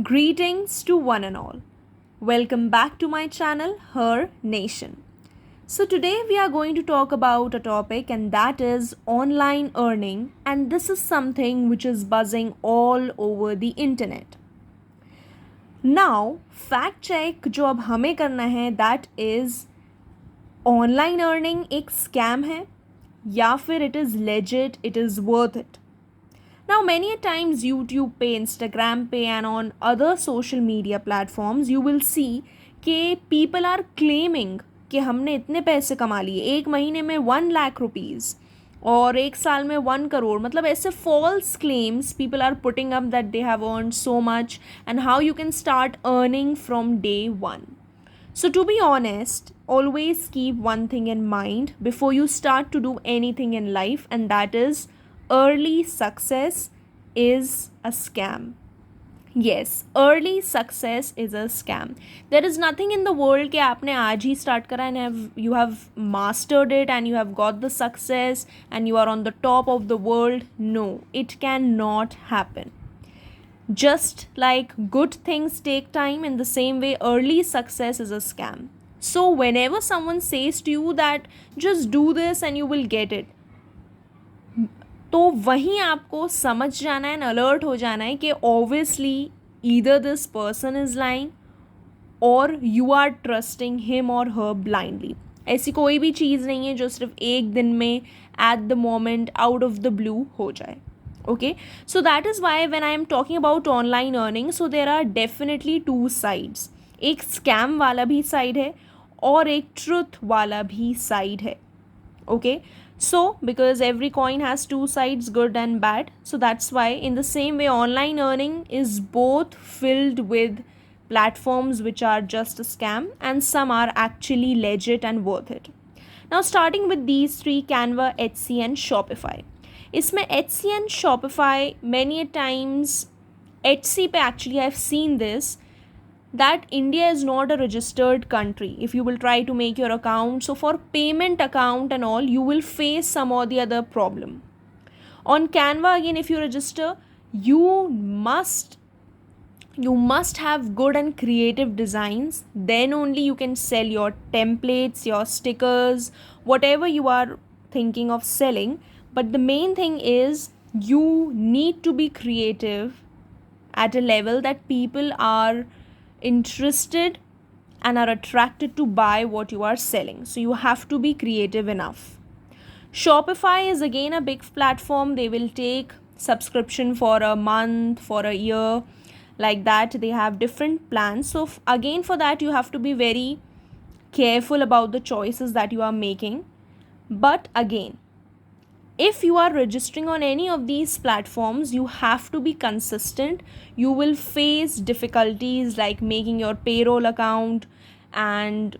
Greetings to one and all. Welcome back to my channel, Her Nation. So, today we are going to talk about a topic, and that is online earning, and this is something which is buzzing all over the internet. Now, fact check जो अब हमें करना है, that is online earning एक scam है या फिर it is legit, it is worth it. Now, many a times YouTube पे, Instagram पे and on other social media platforms, you will see कि people are claiming कि हमने इतने पैसे कमा लिए, एक महीने में 1 लाख रुपीज़ और एक साल में 1 करोड़. मतलब ऐसे false claims people are putting up that they have earned so much and how you can start earning from day one. So, to be honest, always keep one thing in mind before you start to do anything in life, and that is early success is a scam. Yes, early success is a scam. There is nothing in the world कि आपने आज ही start करा and you have mastered it and you have got the success and you are on the top of the world. No, it cannot happen. Just like good things take time, in the same way, early success is a scam. So, whenever someone says to you that just do this and you will get it, तो वहीं आपको समझ जाना है and alert हो जाना है कि obviously either this person is lying और यू आर ट्रस्टिंग हिम और हर ब्लाइंडली. ऐसी कोई भी चीज़ नहीं है जो सिर्फ एक दिन में at the moment out of the blue हो जाए. Okay, so that is why when I am talking about online earning, so there are definitely two sides. एक स्कैम वाला भी साइड है और एक ट्रुथ वाला भी साइड है. Okay, so because every coin has two sides, good and bad, so that's why in the same way online earning is both filled with platforms which are just a scam and some are actually legit and worth it. Now starting with these three, Canva, Etsy and Shopify. इसमें Etsy and Shopify, many a times Etsy पे actually I've seen this, that India is not a registered country. If you will try to make your account, so for payment account and all, you will face some or the other problem. On Canva again, if you register, you must have good and creative designs. Then only you can sell your templates, your stickers, whatever you are thinking of selling. But the main thing is you need to be creative at a level that people are interested and are attracted to buy what you are selling. So you have to be creative enough. Shopify is again a big platform. They will take subscription for a month, for a year, like that. They have different plans. So again, for that you have to be very careful about the choices that you are making. But again, if you are registering on any of these platforms, you have to be consistent. You will face difficulties like making your payroll account and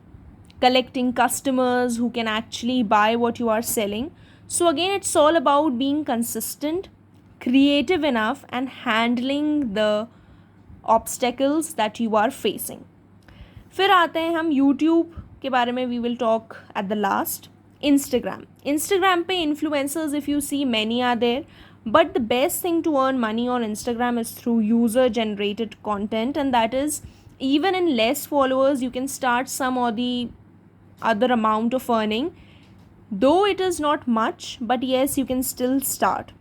collecting customers who can actually buy what you are selling. So again, it's all about being consistent, creative enough and handling the obstacles that you are facing. फिर आते हैं हम YouTube के बारे में, we will talk at the last. Instagram पे influencers, if you see, many are there, but the best thing to earn money on Instagram is through user generated content, and that is even in less followers you can start some or the other amount of earning, though it is not much, but yes, you can still start.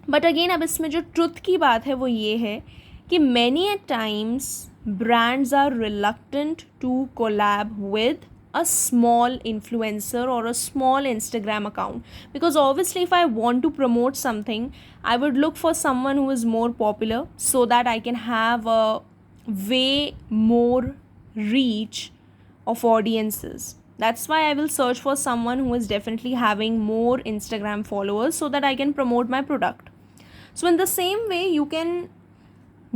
But again, अब इसमें जो truth की बात है वो ये है कि many a times brands are reluctant to collab with a small influencer or a small Instagram account, because obviously if I want to promote something, I would look for someone who is more popular so that I can have a way more reach of audiences. That's why I will search for someone who is definitely having more Instagram followers so that I can promote my product. So in the same way, you can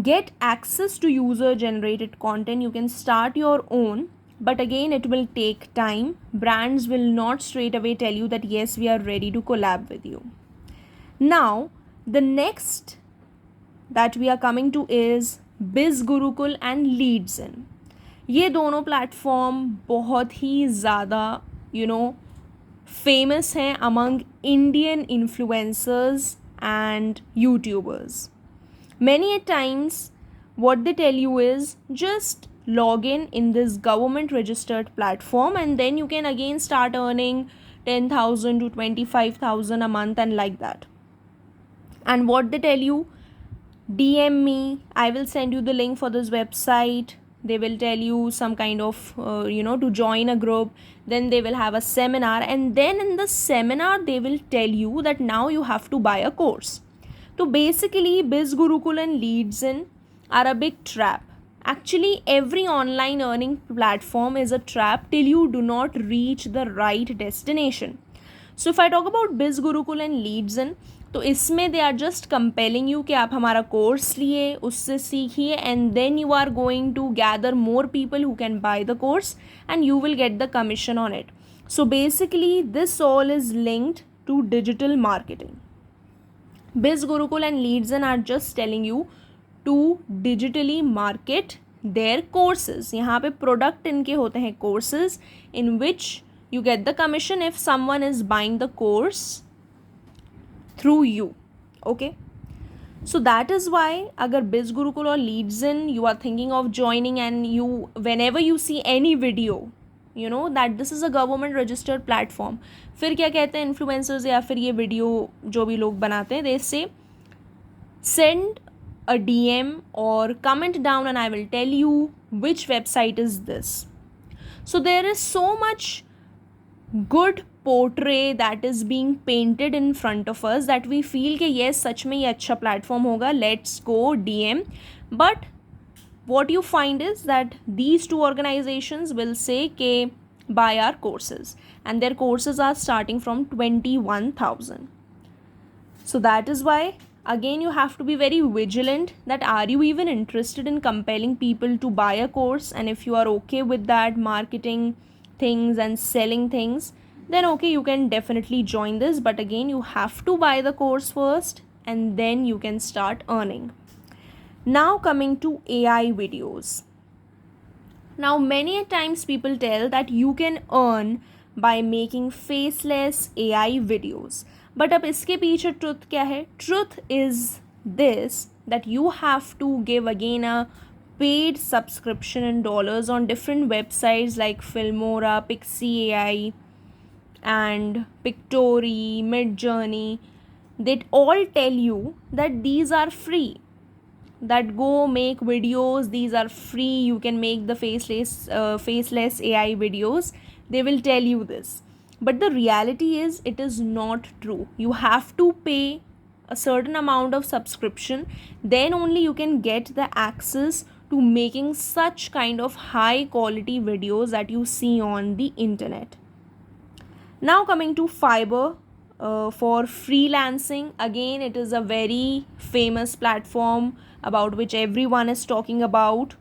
get access to user generated content. You can start your own, but again, it will take time. Brands will not straight away tell you that yes, we are ready to collab with you. Now, the next that we are coming to is BizGurukul and LeadsIn. ये दोनों platform बहुत ही ज़्यादा famous हैं among Indian influencers and YouTubers. Many a times what they tell you is just log in this government registered platform, and then you can again start earning 10,000 to 25,000 a month and like that. And what they tell you, DM me, I will send you the link for this website. They will tell you some kind of to join a group. Then they will have a seminar, and then in the seminar they will tell you that now you have to buy a course. So basically Biz Gurukul and LeadsIn are a big trap. Actually every online earning platform is a trap till you do not reach the right destination. So if I talk about Biz Gurukul and LeadsIn, तो इसमें they are just compelling you कि आप हमारा course लिए, उससे सीखिए, and then you are going to gather more people who can buy the course and you will get the commission on it. So basically this all is linked to digital marketing. Biz Gurukul and LeadsIn are just telling you to digitally market their courses. यहाँ पे product इनके होते हैं courses in which you get the commission if someone is buying the course through you. Okay, so that is why अगर Biz Gurukul or LeadsIn you are thinking of joining, and you whenever you see any video you know that this is a government registered platform, फिर क्या कहते हैं influencers या फिर ये video जो भी लोग बनाते हैं, they say send a DM or comment down and I will tell you which website is this. So there is so much good portray that is being painted in front of us that we feel कि yes सच में ये अच्छा platform होगा, let's go DM. But what you find is that these two organizations will say कि buy our courses, and their courses are starting from 21,000. So that is why again you have to be very vigilant that are you even interested in compelling people to buy a course, and if you are okay with that marketing things and selling things, then okay, you can definitely join this. But again you have to buy the course first and then you can start earning. Now coming to AI videos. Now many a times people tell that you can earn by making faceless AI videos. But अब इसके पीछे truth क्या है? Truth is this, that you have to give again a paid subscription in dollars on different websites like Filmora, Pixie AI and Pictory, Midjourney. They all tell you that these are free, that go make videos, these are free, you can make the faceless AI videos. They will tell you this, but the reality is it is not true. You have to pay a certain amount of subscription, then only you can get the access to making such kind of high quality videos that you see on the internet. Now coming to Fiverr. For freelancing, again it is a very famous platform about which everyone is talking about,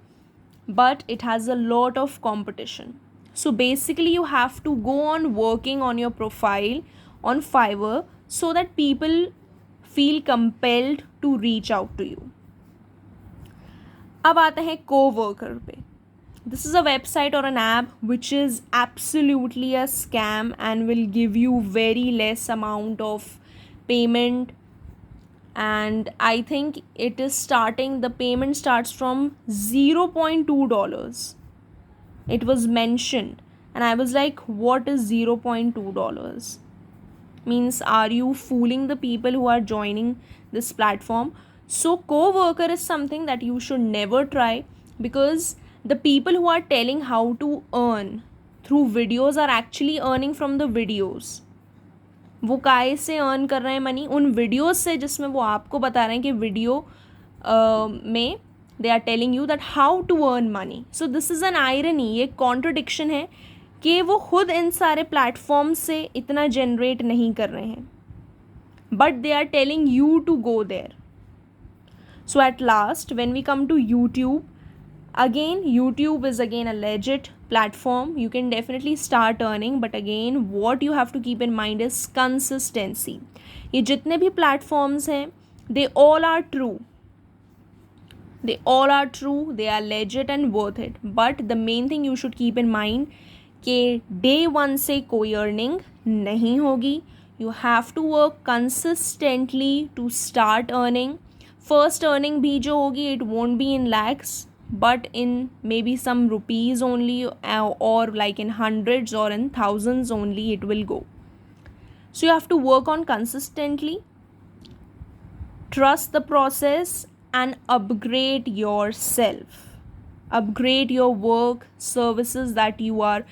but it has a lot of competition. So basically you have to go on working on your profile on Fiverr so that people feel compelled to reach out to you. अब आते हैं Coworker पे. This is a website or an app which is absolutely a scam and will give you very less amount of payment, and I think it is starting, the payment starts from $0.2. It was mentioned and I was like, what is $0.2? Means are you fooling the people who are joining this platform? So Coworker is something that you should never try, because the people who are telling how to earn through videos are actually earning from the videos. वो काय से earn कर रहे हैं money? उन videos से जिसमें वो आपको बता रहे हैं कि video में they are telling you that how to earn money. So this is an irony, ये contradiction है कि वो खुद इन सारे platforms से इतना generate नहीं कर रहे हैं, but they are telling you to go there. So at last when we come to YouTube, again YouTube is again a legit platform, you can definitely start earning, but again what you have to keep in mind is consistency. ये जितने भी platforms हैं, they all are true, they are legit and worth it, but the main thing you should keep in mind कि day one से कोई earning नहीं होगी. You have to work consistently to start earning. First earning भी जो होगी it won't be in lakhs but in maybe some rupees only, or like in hundreds or in thousands only it will go. So you have to work on consistently, trust the process, and upgrade yourself, upgrade your work services that you are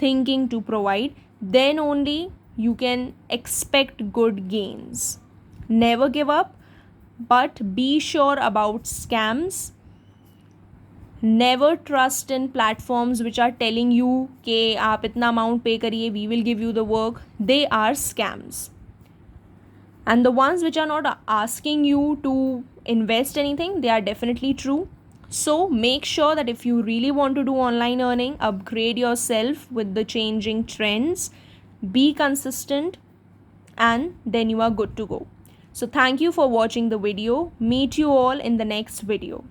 thinking to provide. Then only you can expect good gains. Never give up, but be sure about scams. Never trust in platforms which are telling you कि आप इतना amount pay करिए, we will give you the work. They are scams. And the ones which are not asking you to invest anything, they are definitely true. So make sure that if you really want to do online earning, upgrade yourself with the changing trends, be consistent, and then you are good to go. So thank you for watching the video. Meet you all in the next video.